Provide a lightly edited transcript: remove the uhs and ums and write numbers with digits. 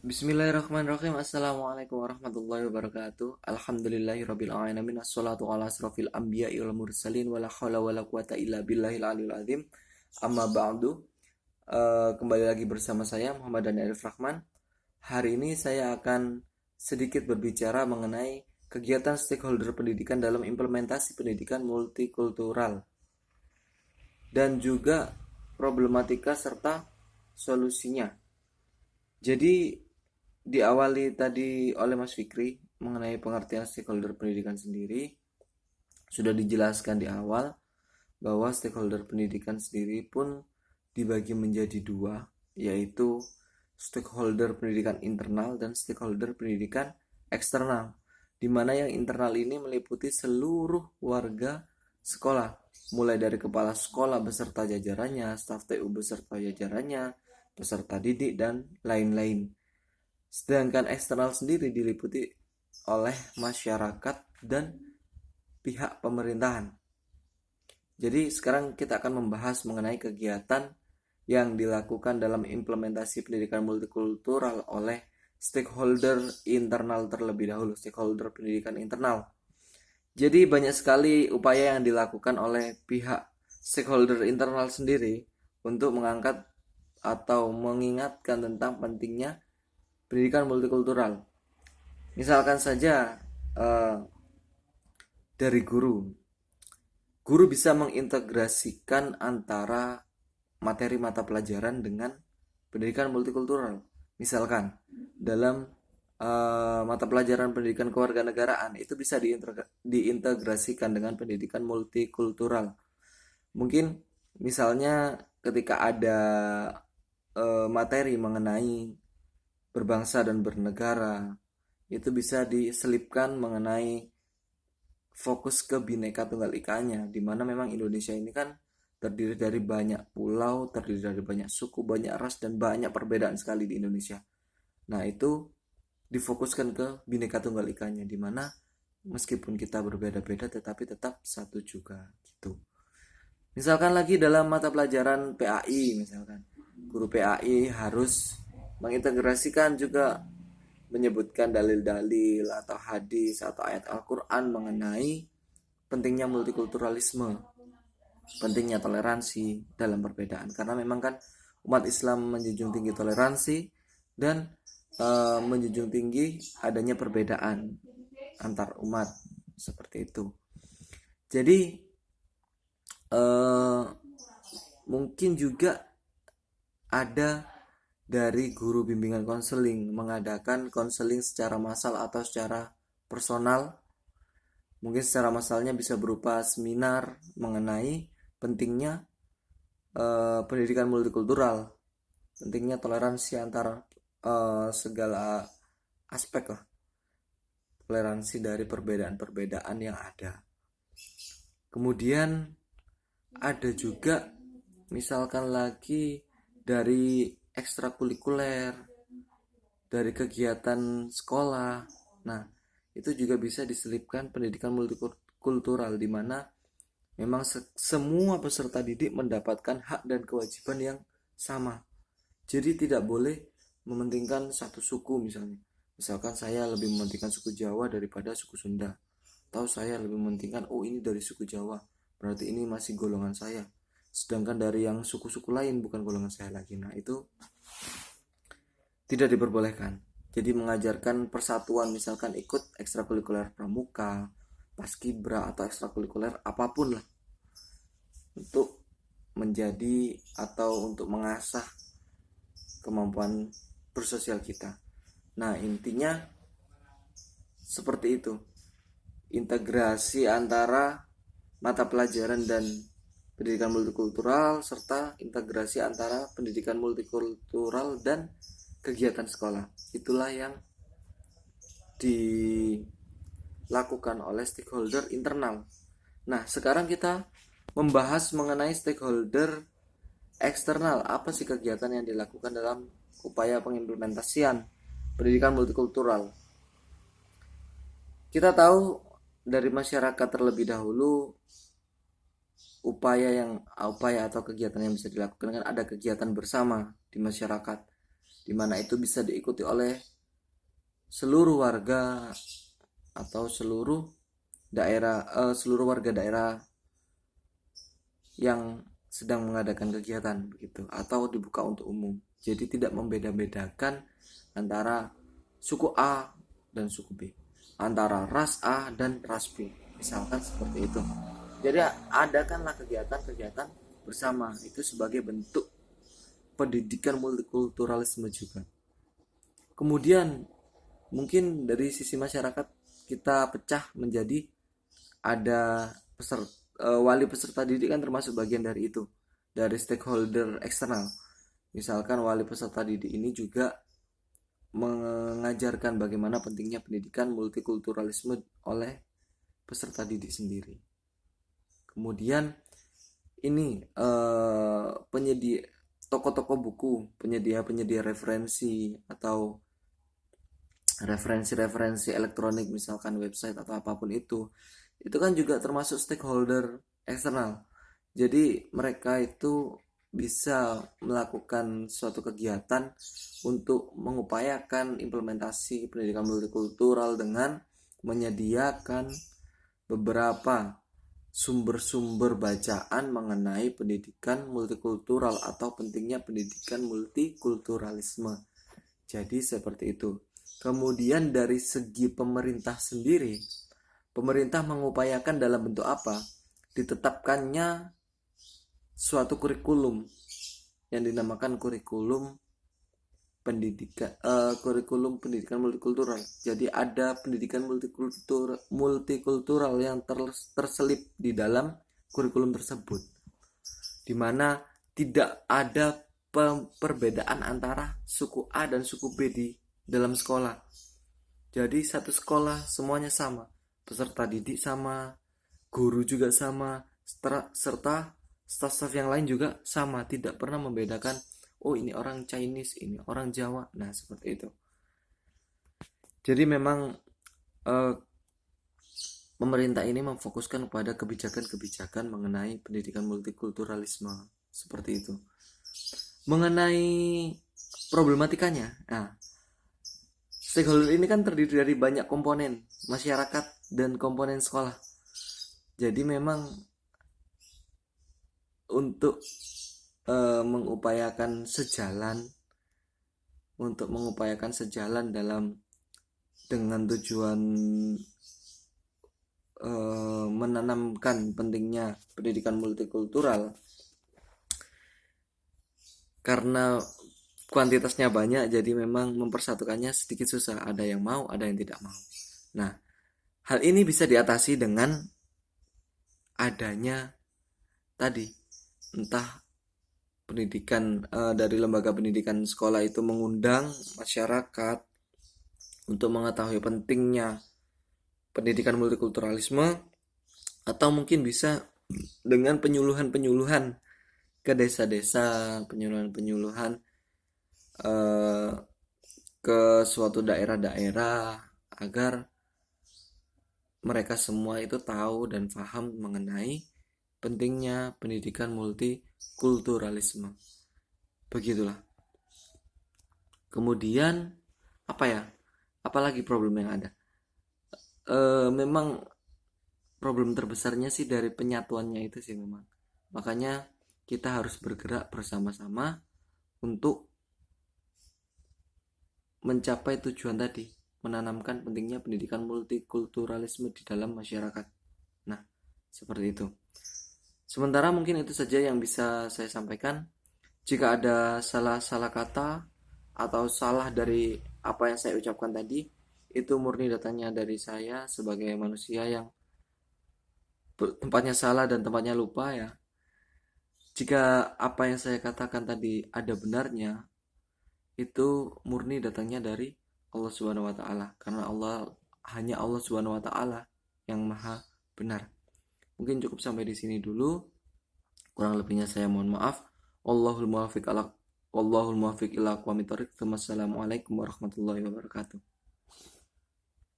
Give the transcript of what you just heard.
Bismillahirrahmanirrahim. Assalamualaikum warahmatullahi wabarakatuh. Alhamdulillahirabbil alamin. Wassalatu ala asrofil anbiya'i wal mursalin wala haula wala quwata illa billahil aliyil azim. Amma ba'du. Kembali lagi bersama saya Muhammad Dani Arif Rahman. Hari ini saya akan sedikit berbicara mengenai kegiatan stakeholder pendidikan dalam implementasi pendidikan multikultural dan juga problematika serta solusinya. Jadi diawali tadi oleh Mas Fikri mengenai pengertian stakeholder pendidikan sendiri, sudah dijelaskan di awal bahwa stakeholder pendidikan sendiri pun dibagi menjadi dua, yaitu stakeholder pendidikan internal dan stakeholder pendidikan eksternal, di mana yang internal ini meliputi seluruh warga sekolah, mulai dari kepala sekolah beserta jajarannya, staf TU beserta jajarannya, peserta didik, dan lain-lain. Sedangkan eksternal sendiri diliputi oleh masyarakat dan pihak pemerintahan. Jadi sekarang kita akan membahas mengenai kegiatan yang dilakukan dalam implementasi pendidikan multikultural oleh stakeholder internal terlebih dahulu, stakeholder pendidikan internal. Jadi banyak sekali upaya yang dilakukan oleh pihak stakeholder internal sendiri untuk mengangkat atau mengingatkan tentang pentingnya pendidikan multikultural. Misalkan saja dari guru. Guru bisa mengintegrasikan antara materi mata pelajaran dengan pendidikan multikultural. Misalkan dalam mata pelajaran pendidikan kewarganegaraan itu bisa diintegrasikan dengan pendidikan multikultural. Mungkin misalnya ketika ada materi mengenai berbangsa dan bernegara, itu bisa diselipkan mengenai fokus ke Bhinneka Tunggal Ika-nya, di mana memang Indonesia ini kan terdiri dari banyak pulau, terdiri dari banyak suku, banyak ras, dan banyak perbedaan sekali di Indonesia. Nah, itu difokuskan ke Bhinneka Tunggal Ika-nya, di mana meskipun kita berbeda-beda tetapi tetap satu juga gitu. Misalkan lagi dalam mata pelajaran PAI, misalkan guru PAI harus mengintegrasikan juga menyebutkan dalil-dalil atau hadis atau ayat Al-Quran mengenai pentingnya multikulturalisme, pentingnya toleransi dalam perbedaan. Karena memang kan umat Islam menjunjung tinggi toleransi dan menjunjung tinggi adanya perbedaan antar umat seperti itu. Jadi mungkin juga ada dari guru bimbingan konseling mengadakan konseling secara massal atau secara personal. Mungkin secara massalnya bisa berupa seminar mengenai pentingnya pendidikan multikultural, pentingnya toleransi antar segala aspek lah, toleransi dari perbedaan-perbedaan yang ada. Kemudian ada juga misalkan lagi dari ekstrakurikuler, dari kegiatan sekolah. Nah, itu juga bisa diselipkan pendidikan multikultural, di mana memang semua peserta didik mendapatkan hak dan kewajiban yang sama. Jadi tidak boleh mementingkan satu suku misalnya. Misalkan saya lebih mementingkan suku Jawa daripada suku Sunda. Atau saya lebih mementingkan, oh ini dari suku Jawa, berarti ini masih golongan saya. Sedangkan dari yang suku-suku lain bukan golongan saya lagi. Nah, itu tidak diperbolehkan. Jadi mengajarkan persatuan, misalkan ikut ekstrakurikuler pramuka, paskibra, atau ekstrakurikuler apapun lah, untuk menjadi atau untuk mengasah kemampuan bersosial kita. Nah, intinya seperti itu. Integrasi antara mata pelajaran dan pendidikan multikultural, serta integrasi antara pendidikan multikultural dan kegiatan sekolah. Itulah yang dilakukan oleh stakeholder internal. Nah, sekarang kita membahas mengenai stakeholder eksternal. Apa sih kegiatan yang dilakukan dalam upaya pengimplementasian pendidikan multikultural? Kita tahu dari masyarakat terlebih dahulu upaya atau kegiatan yang bisa dilakukan kan ada kegiatan bersama di masyarakat. di mana itu bisa diikuti oleh seluruh warga atau seluruh warga daerah yang sedang mengadakan kegiatan begitu, atau dibuka untuk umum. Jadi tidak membeda-bedakan antara suku A dan suku B, antara ras A dan ras B, misalkan seperti itu. Jadi adakanlah kegiatan-kegiatan bersama, itu sebagai bentuk pendidikan multikulturalisme juga. Kemudian mungkin dari sisi masyarakat kita pecah menjadi ada wali peserta didik kan termasuk bagian dari itu, dari stakeholder eksternal. Misalkan wali peserta didik ini juga mengajarkan bagaimana pentingnya pendidikan multikulturalisme oleh peserta didik sendiri. Kemudian ini penyedia toko-toko buku, penyedia referensi atau referensi elektronik, misalkan website atau apapun itu kan juga termasuk stakeholder eksternal. Jadi mereka itu bisa melakukan suatu kegiatan untuk mengupayakan implementasi pendidikan multikultural dengan menyediakan beberapa sumber-sumber bacaan mengenai pendidikan multikultural atau pentingnya pendidikan multikulturalisme. Jadi seperti itu. Kemudian dari segi pemerintah sendiri, pemerintah mengupayakan dalam bentuk apa? Ditetapkannya suatu kurikulum yang dinamakan kurikulum pendidikan multikultural. Jadi ada pendidikan multikultural yang terselip di dalam kurikulum tersebut, di mana tidak ada perbedaan antara suku A dan suku B di dalam sekolah. Jadi satu sekolah semuanya sama, peserta didik sama, guru juga sama, serta staf-staf yang lain juga sama, tidak pernah membedakan oh ini orang Chinese, ini orang Jawa. Nah seperti itu. Jadi memang pemerintah ini memfokuskan kepada kebijakan-kebijakan mengenai pendidikan multikulturalisme seperti itu. Mengenai problematikanya, nah stakeholder ini kan terdiri dari banyak komponen, masyarakat dan komponen sekolah. Jadi memang untuk mengupayakan sejalan dalam dengan tujuan menanamkan pentingnya pendidikan multikultural, karena kuantitasnya banyak, jadi memang mempersatukannya sedikit susah. Ada yang mau, ada yang tidak mau. Nah, hal ini bisa diatasi dengan adanya tadi, entah pendidikan dari lembaga pendidikan sekolah itu mengundang masyarakat untuk mengetahui pentingnya pendidikan multikulturalisme, atau mungkin bisa dengan penyuluhan ke desa-desa, penyuluhan ke suatu daerah-daerah agar mereka semua itu tahu dan paham mengenai pentingnya pendidikan multikulturalisme. Begitulah. Kemudian apalagi problem yang ada? Memang problem terbesarnya sih dari penyatuannya itu sih memang. Makanya kita harus bergerak bersama-sama untuk mencapai tujuan tadi, menanamkan pentingnya pendidikan multikulturalisme di dalam masyarakat. Nah, seperti itu. Sementara mungkin itu saja yang bisa saya sampaikan. Jika ada salah kata atau salah dari apa yang saya ucapkan tadi, itu murni datangnya dari saya sebagai manusia yang tempatnya salah dan tempatnya lupa ya. Jika apa yang saya katakan tadi ada benarnya, itu murni datangnya dari Allah Subhanahu wa taala, karena hanya Allah Subhanahu wa taala yang maha benar. Mungkin cukup sampai di sini dulu. Kurang lebihnya saya mohon maaf. Wallahul muwaffiq ila aqwamit thoriq. Wassalamualaikum warahmatullahi wabarakatuh.